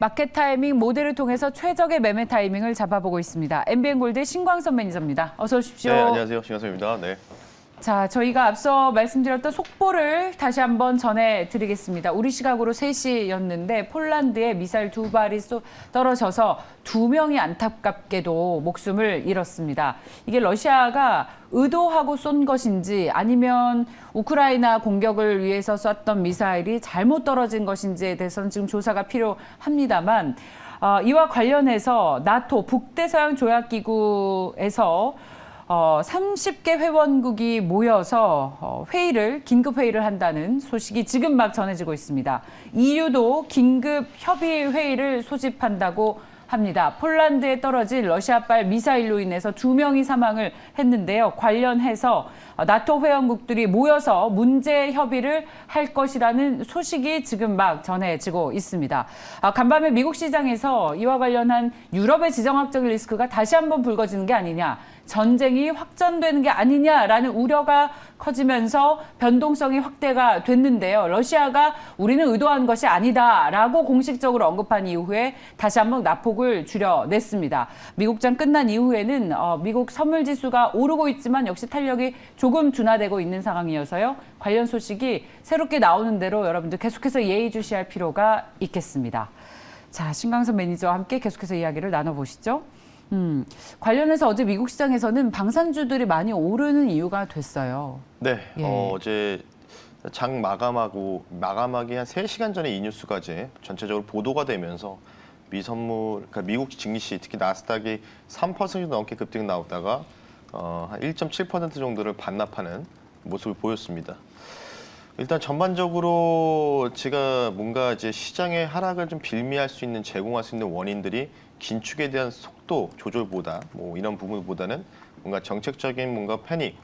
마켓 타이밍 모델을 통해서 최적의 매매 타이밍을 잡아보고 있습니다. MBN골드 신광선 매니저입니다. 어서 오십시오. 네, 안녕하세요. 신광선입니다. 네. 자, 저희가 앞서 말씀드렸던 속보를 다시 한번 전해드리겠습니다. 우리 시각으로 3시였는데 폴란드에 미사일 2발이 떨어져서 2명이 안타깝게도 목숨을 잃었습니다. 이게 러시아가 의도하고 쏜 것인지 아니면 우크라이나 공격을 위해서 쐈던 미사일이 잘못 떨어진 것인지에 대해서는 지금 조사가 필요합니다만 이와 관련해서 나토 북대서양 조약기구에서 30개 회원국이 모여서 긴급 회의를 한다는 소식이 지금 막 전해지고 있습니다. EU도 긴급 협의 회의를 소집한다고 합니다. 폴란드에 떨어진 러시아발 미사일로 인해서 2명이 사망을 했는데요. 관련해서 나토 회원국들이 모여서 문제 협의를 할 것이라는 소식이 지금 막 전해지고 있습니다. 간밤에 미국 시장에서 이와 관련한 유럽의 지정학적 리스크가 다시 한번 불거지는 게 아니냐, 전쟁이 확전되는 게 아니냐라는 우려가 커지면서 변동성이 확대가 됐는데요. 러시아가 우리는 의도한 것이 아니다라고 공식적으로 언급한 이후에 다시 한번 낙폭을 줄여냈습니다. 미국장 끝난 이후에는 미국 선물지수가 오르고 있지만 역시 탄력이 조금 둔화되고 있는 상황이어서요. 관련 소식이 새롭게 나오는 대로 여러분들 계속해서 예의주시할 필요가 있겠습니다. 자, 신광선 매니저와 함께 계속해서 이야기를 나눠보시죠. 관련해서 어제 미국 시장에서는 방산주들이 많이 오르는 이유가 됐어요. 네, 예. 어제 장 마감하기 한 3시간 전에 이 뉴스가 이제 전체적으로 보도가 되면서 그러니까 미국 증시, 특히 나스닥이 3% 넘게 급등 나오다가 한 1.7% 정도를 반납하는 모습을 보였습니다. 일단 전반적으로 제가 뭔가 이제 시장의 하락을 좀 빌미할 수 있는, 제공할 수 있는 원인들이 긴축에 대한 속도 조절보다 뭐 이런 부분보다는 뭔가 정책적인 뭔가 패닉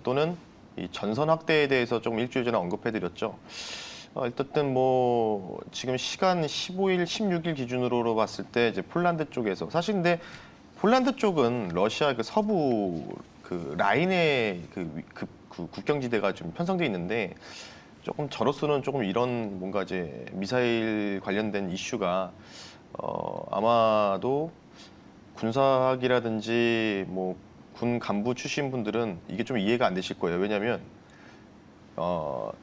또는 이 전선 확대에 대해서 조금 일주일 전에 언급해드렸죠. 일단 뭐 지금 시간 15일, 16일 기준으로 봤을 때 이제 폴란드 쪽에서 사실 근데 폴란드 쪽은 러시아 그 서부 그 라인의 그 국경지대가 좀 편성돼 있는데 조금 저로서는 조금 이런 뭔가 이제 미사일 관련된 이슈가 아마도 군사학이라든지 뭐 군 간부 출신 분들은 이게 좀 이해가 안 되실 거예요. 왜냐하면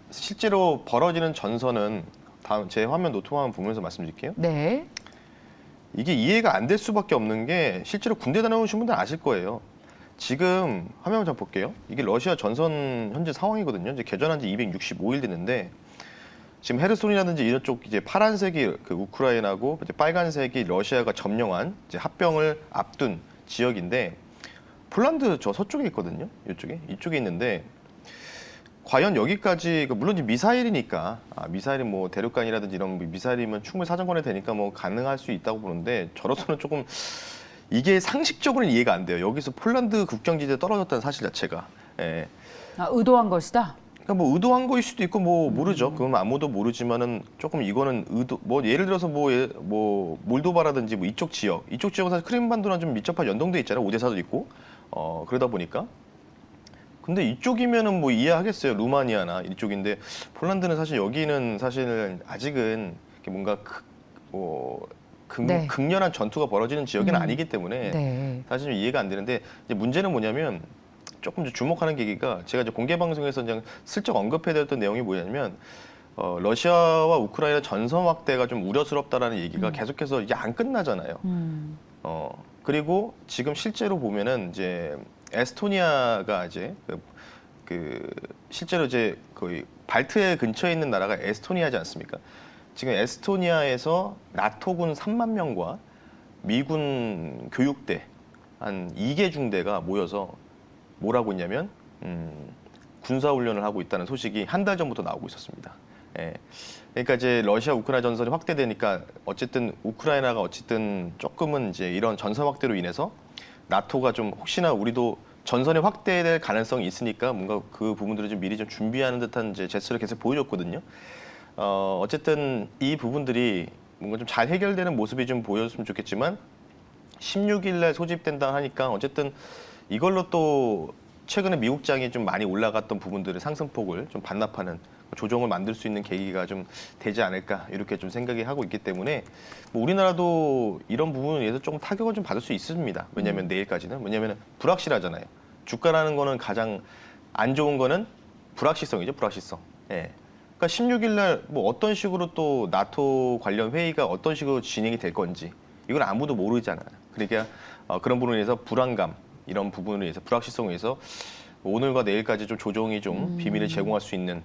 실제로 벌어지는 전선은 다음 제 화면 노트만 보면서 말씀드릴게요. 네. 이게 이해가 안 될 수밖에 없는 게 실제로 군대 다녀오신 분들 아실 거예요. 지금 화면 좀 볼게요. 이게 러시아 전선 현재 상황이거든요. 이제 개전한 지 265일 됐는데 지금 헤르손이라든지 이런 쪽 이제 파란색이 그 우크라이나고 이제 빨간색이 러시아가 점령한 이제 합병을 앞둔 지역인데 폴란드 저 서쪽에 있거든요. 이쪽에 있는데 과연 여기까지 물론 이제 미사일이니까 미사일이 뭐 대륙간이라든지 이런 미사일이면 충분히 사정거래 되니까 뭐 가능할 수 있다고 보는데 저로서는 조금 이게 상식적으로는 이해가 안 돼요. 여기서 폴란드 국경지대에 떨어졌다는 사실 자체가. 예. 의도한 것이다? 그러니까 뭐 의도한 거일 수도 있고 뭐 모르죠. 그건 아무도 모르지만은 조금 이거는 뭐 예를 들어서 뭐 몰도바라든지 뭐 이쪽은 사실 크림반도랑 좀 밀접한 연동돼 있잖아요. 오데사도 있고 그러다 보니까. 근데 이쪽이면은 뭐 이해하겠어요. 루마니아나 이쪽인데 폴란드는 사실 여기는 사실 아직은 뭔가 네. 극렬한 전투가 벌어지는 지역은 아니기 때문에 네. 사실 좀 이해가 안 되는데 이제 문제는 뭐냐면 조금 주목하는 계기가 제가 이제 공개 방송에서 그냥 슬쩍 언급해드렸던 내용이 뭐냐면 러시아와 우크라이나 전선 확대가 좀 우려스럽다라는 얘기가 계속해서 이게 안 끝나잖아요. 그리고 지금 실제로 보면은 이제 에스토니아가 이제 실제로 이제 거의 발트해 근처에 있는 나라가 에스토니아지 않습니까? 지금 에스토니아에서 나토군 3만 명과 미군 교육대 한 2개 중대가 모여서 뭐라고 했냐면 군사훈련을 하고 있다는 소식이 한 달 전부터 나오고 있었습니다. 예. 그러니까 이제 러시아 우크라이나 전선이 확대되니까 어쨌든 우크라이나가 어쨌든 조금은 이제 이런 전선 확대로 인해서 나토가 좀 혹시나 우리도 전선이 확대될 가능성이 있으니까 뭔가 그 부분들을 좀 미리 좀 준비하는 듯한 이제 제스처를 계속 보여줬거든요. 어쨌든 이 부분들이 뭔가 좀 잘 해결되는 모습이 좀 보였으면 좋겠지만 16일 날 소집된다 하니까 어쨌든 이걸로 또 최근에 미국장이 좀 많이 올라갔던 부분들의 상승폭을 좀 반납하는 조정을 만들 수 있는 계기가 좀 되지 않을까 이렇게 좀 생각이 하고 있기 때문에 뭐 우리나라도 이런 부분에 대해서 조금 타격을 좀 받을 수 있습니다. 왜냐하면 내일까지는 왜냐하면 불확실하잖아요. 주가라는 거는 가장 안 좋은 거는 불확실성이죠, 불확실성. 예. 그러니까 16일 날 뭐 어떤 식으로 또 나토 관련 회의가 어떤 식으로 진행이 될 건지 이걸 아무도 모르잖아요. 그러니까 그런 부분에 대해서 불안감 이런 부분에 의해서 불확실성에 의해서 오늘과 내일까지 좀 조정이 좀 비밀을 제공할 수 있는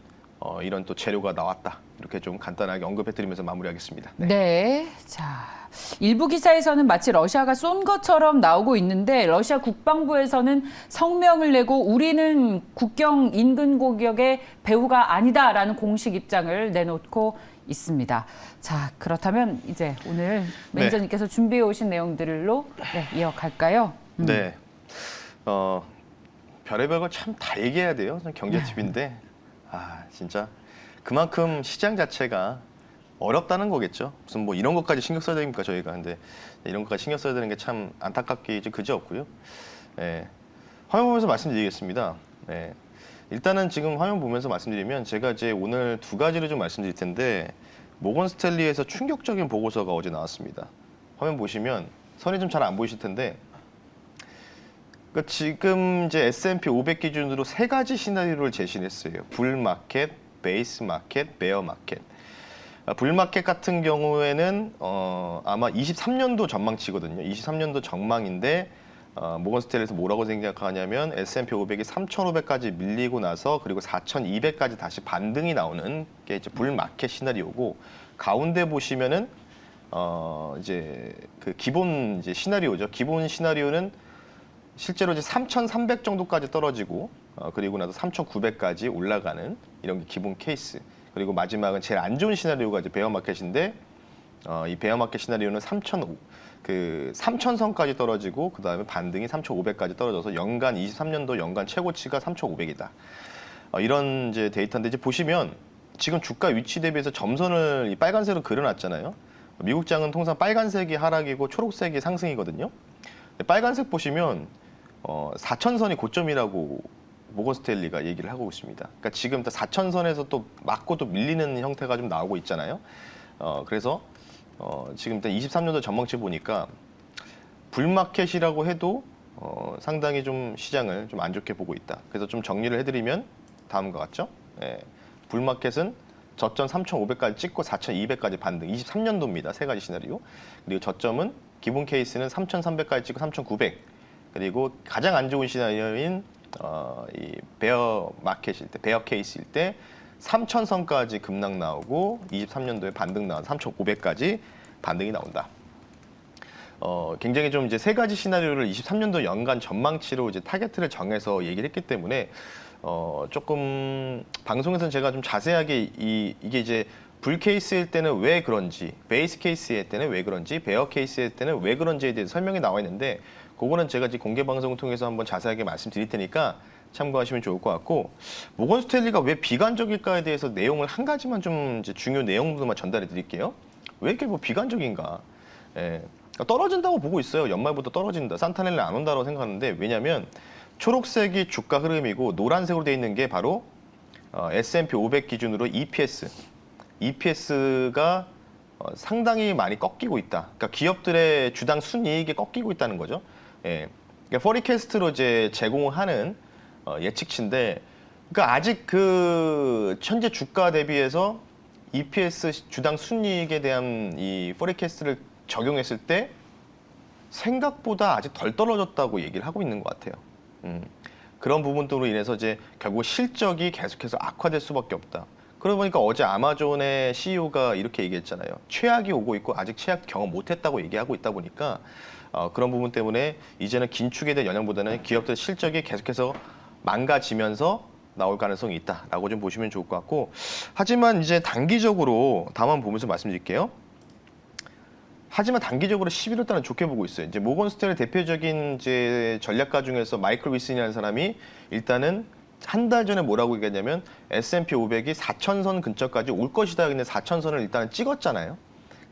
이런 또 재료가 나왔다. 이렇게 좀 간단하게 언급해드리면서 마무리하겠습니다. 네. 자, 일부 기사에서는 마치 러시아가 쏜 것처럼 나오고 있는데 러시아 국방부에서는 성명을 내고 우리는 국경 인근 고격의 배후가 아니다라는 공식 입장을 내놓고 있습니다. 자, 그렇다면 이제 오늘 매니저님께서 준비해 오신 내용들로 이어갈까요? 네. 별의별 걸 참 다 얘기해야 돼요. 경제 팁인데 진짜 그만큼 시장 자체가 어렵다는 거겠죠. 무슨 뭐 이런 것까지 신경 써야 됩니까 저희가. 근데 이런 것까지 신경 써야 되는 게 참 안타깝게 그지없고요. 화면 보면서 말씀드리겠습니다. 일단은 지금 화면 보면서 말씀드리면 제가 이제 오늘 두 가지를 좀 말씀드릴 텐데 모건 스탠리에서 충격적인 보고서가 어제 나왔습니다. 화면 보시면 선이 좀 잘 안 보이실 텐데 그러니까 지금 이제 S&P 500 기준으로 세 가지 시나리오를 제시했어요. 불 마켓, 베이스 마켓, 베어 마켓. 불 마켓 같은 경우에는 아마 23년도 전망치거든요. 23년도 전망인데 모건 스탠리에서 뭐라고 생각하냐면 S&P 500이 3,500까지 밀리고 나서 그리고 4,200까지 다시 반등이 나오는 게 이제 불 마켓 시나리오고 가운데 보시면은 이제 그 기본 이제 시나리오죠. 기본 시나리오는 실제로 이제 3,300 정도까지 떨어지고 그리고 나서 3,900까지 올라가는 이런 게 기본 케이스. 그리고 마지막은 제일 안 좋은 시나리오가 이제 베어 마켓인데 이 베어 마켓 시나리오는 3,000선까지 떨어지고 그 다음에 반등이 3,500까지 떨어져서 연간 23년도 연간 최고치가 3,500이다. 이런 이제 데이터인데 이제 보시면 지금 주가 위치 대비해서 점선을 이 빨간색으로 그려놨잖아요. 미국장은 통상 빨간색이 하락이고 초록색이 상승이거든요. 빨간색 보시면 4,000선이 고점이라고 모건 스탠리가 얘기를 하고 있습니다. 그러니까 지금 4,000선에서 또 맞고 또 밀리는 형태가 좀 나오고 있잖아요. 그래서 지금 일단 23년도 전망치 보니까 불마켓이라고 해도 상당히 좀 시장을 좀 안 좋게 보고 있다. 그래서 좀 정리를 해드리면 다음과 같죠. 불마켓은 저점 3,500까지 찍고 4,200까지 반등. 23년도입니다. 세 가지 시나리오. 그리고 저점은 기본 케이스는 3,300까지 찍고 3,900. 그리고 가장 안 좋은 시나리오인 이 베어 마켓일 때, 베어 케이스일 때 3,000선까지 급락 나오고 23년도에 반등 나온 3,500까지 반등이 나온다. 굉장히 좀 이제 세 가지 시나리오를 23년도 연간 전망치로 이제 타겟을 정해서 얘기를 했기 때문에 조금 방송에서는 제가 좀 자세하게 이게 이제 불 케이스일 때는 왜 그런지, 베이스 케이스일 때는 왜 그런지, 베어 케이스일 때는 왜 그런지에 대해서 설명이 나와 있는데 그거는 제가 지금 공개 방송을 통해서 한번 자세하게 말씀드릴 테니까 참고하시면 좋을 것 같고 모건 스탠리가 왜 비관적일까에 대해서 내용을 한 가지만 좀 이제 중요 내용들만 전달해 드릴게요. 왜 이렇게 뭐 비관적인가? 떨어진다고 보고 있어요. 연말부터 떨어진다. 산타넬라 안 온다고 생각하는데 왜냐하면 초록색이 주가 흐름이고 노란색으로 되어 있는 게 바로 S&P 500 기준으로 EPS가 상당히 많이 꺾이고 있다. 그러니까 기업들의 주당 순이익이 꺾이고 있다는 거죠. 그러니까 포리캐스트로 이제 제공하는 예측치인데, 그러니까 아직 그 현재 주가 대비해서 EPS 주당 순이익에 대한 이 포리캐스트를 적용했을 때 생각보다 아직 덜 떨어졌다고 얘기를 하고 있는 것 같아요. 그런 부분들로 인해서 이제 결국 실적이 계속해서 악화될 수밖에 없다. 그러다 보니까 어제 아마존의 CEO가 이렇게 얘기했잖아요. 최악이 오고 있고 아직 최악 경험 못했다고 얘기하고 있다 보니까 그런 부분 때문에 이제는 긴축에 대한 영향보다는 기업들 실적이 계속해서 망가지면서 나올 가능성이 있다라고 좀 보시면 좋을 것 같고, 하지만 이제 단기적으로 다만 보면서 말씀드릴게요. 하지만 단기적으로 11월 달은 좋게 보고 있어요. 이제 모건 스탠리 대표적인 이제 전략가 중에서 마이클 위슨이라는 사람이 일단은 한 달 전에 뭐라고 얘기했냐면 S&P 500이 4,000선 근처까지 올 것이다. 근데 4,000선을 일단 찍었잖아요.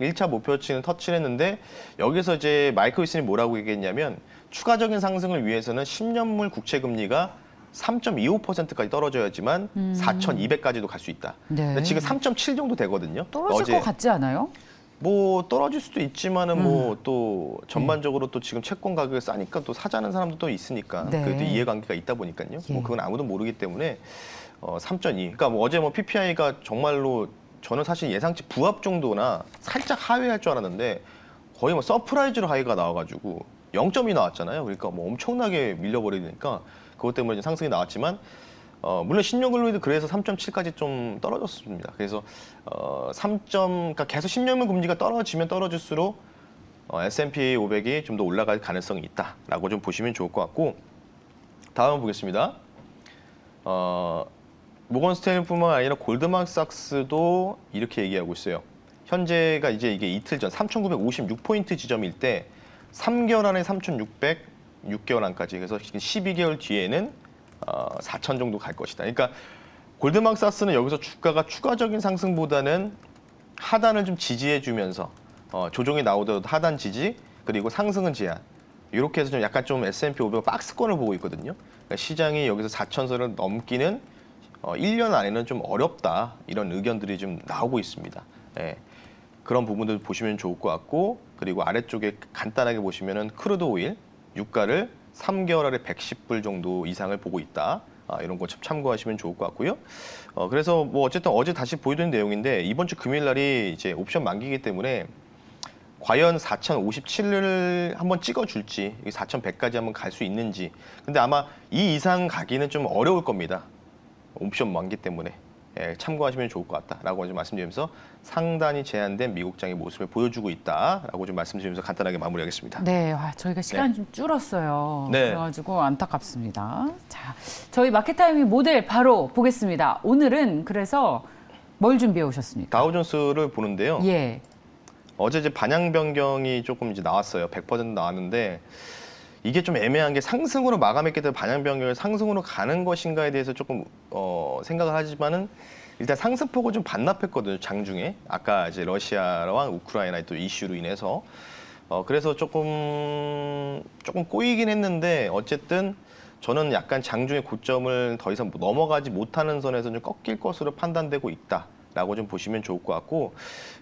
1차 목표치는 터치를 했는데 여기서 이제 마이클 위슨이 뭐라고 얘기했냐면 추가적인 상승을 위해서는 10년물 국채 금리가 3.25%까지 떨어져야지만 4,200까지도 갈 수 있다. 네. 근데 지금 3.7 정도 되거든요. 떨어질 것 같지 않아요? 뭐 떨어질 수도 있지만은 뭐 또 전반적으로 또 지금 채권 가격이 싸니까 또 사자는 사람도 또 있으니까 네. 그것도 이해관계가 있다 보니까요. 예. 뭐 그건 아무도 모르기 때문에 3.2. 그러니까 뭐 어제 뭐 PPI가 정말로 저는 사실 예상치 부합 정도나 살짝 하회할 줄 알았는데 거의 뭐 서프라이즈로 하이가 나와가지고 0점이 나왔잖아요. 그러니까 뭐 엄청나게 밀려버리니까 그것 때문에 상승이 나왔지만 물론 신용금리도 그래서 3.7까지 좀 떨어졌습니다. 그래서 3점, 그러니까 계속 신용금 금리가 떨어지면 떨어질수록 S&P 500이 좀 더 올라갈 가능성이 있다라고 좀 보시면 좋을 것 같고 다음 보겠습니다. 모건 스탠리뿐만 아니라 골드만삭스도 이렇게 얘기하고 있어요. 현재가 이제 이게 이틀 전 3,956포인트 지점일 때 3개월 안에 3,600, 6개월 안까지 그래서 12개월 뒤에는 4,000 정도 갈 것이다. 그러니까 골드만삭스는 여기서 주가가 추가적인 상승보다는 하단을 좀 지지해주면서 조정이 나오더라도 하단 지지 그리고 상승은 제한 이렇게 해서 좀 약간 좀 S&P 500 박스권을 보고 있거든요. 그러니까 시장이 여기서 4,000선을 넘기는 1년 안에는 좀 어렵다 이런 의견들이 좀 나오고 있습니다. 예. 그런 부분들 보시면 좋을 것 같고 그리고 아래쪽에 간단하게 보시면은 크루드 오일 유가를 3개월 아래 110불 정도 이상을 보고 있다. 이런 거 좀 참고하시면 좋을 것 같고요. 그래서 뭐 어쨌든 어제 다시 보여드린 내용인데 이번 주 금요일 날이 이제 옵션 만기이기 때문에 과연 4,057을 한번 찍어줄지 4,100까지 한번 갈 수 있는지 근데 아마 이 이상 가기는 좀 어려울 겁니다. 옵션 만기 때문에 참고하시면 좋을 것 같다라고 좀 말씀드리면서 상단이 제한된 미국장의 모습을 보여주고 있다라고 좀 말씀드리면서 간단하게 마무리하겠습니다. 네, 저희가 시간이 좀 줄었어요. 네. 그래가지고 안타깝습니다. 자, 저희 마켓타이밍 모델 바로 보겠습니다. 오늘은 그래서 뭘 준비해 오셨습니까? 다우존스를 보는데요. 예. 어제 이제 반향 변경이 조금 이제 나왔어요. 100% 나왔는데 이게 좀 애매한 게 상승으로 마감했기 때문에 반향 변경을 상승으로 가는 것인가에 대해서 조금 생각을 하지만은 일단 상승폭을 좀 반납했거든요. 장중에 아까 이제 러시아와 우크라이나의 또 이슈로 인해서 그래서 조금 꼬이긴 했는데 어쨌든 저는 약간 장중의 고점을 더 이상 넘어가지 못하는 선에서 좀 꺾일 것으로 판단되고 있다. 라고 좀 보시면 좋을 것 같고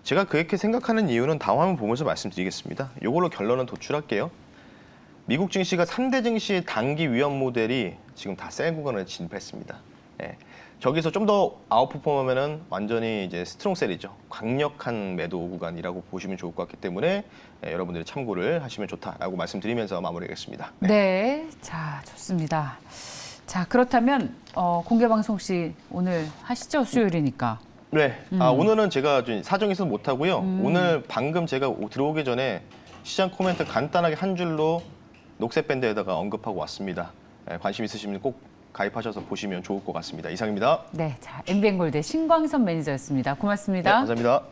제가 그렇게 생각하는 이유는 다음 화면 보면서 말씀드리겠습니다. 이걸로 결론은 도출할게요. 미국 증시가 3대 증시의 단기 위험 모델이 지금 다 셀 구간을 진입했습니다. 예. 저기서 좀 더 아웃퍼폼하면은 완전히 이제 스트롱셀이죠. 강력한 매도 구간이라고 보시면 좋을 것 같기 때문에 여러분들이 참고를 하시면 좋다라고 말씀드리면서 마무리하겠습니다. 네. 네, 자, 좋습니다. 자, 그렇다면 공개 방송 혹시 오늘 하시죠? 수요일이니까. 네. 오늘은 제가 좀 사정이 있어서 못 하고요. 오늘 방금 제가 들어오기 전에 시장 코멘트 간단하게 한 줄로 녹색 밴드에다가 언급하고 왔습니다. 관심 있으시면 꼭 가입하셔서 보시면 좋을 것 같습니다. 이상입니다. 네, 자, MBN골드 신광선 매니저였습니다. 네, 고맙습니다. 감사합니다.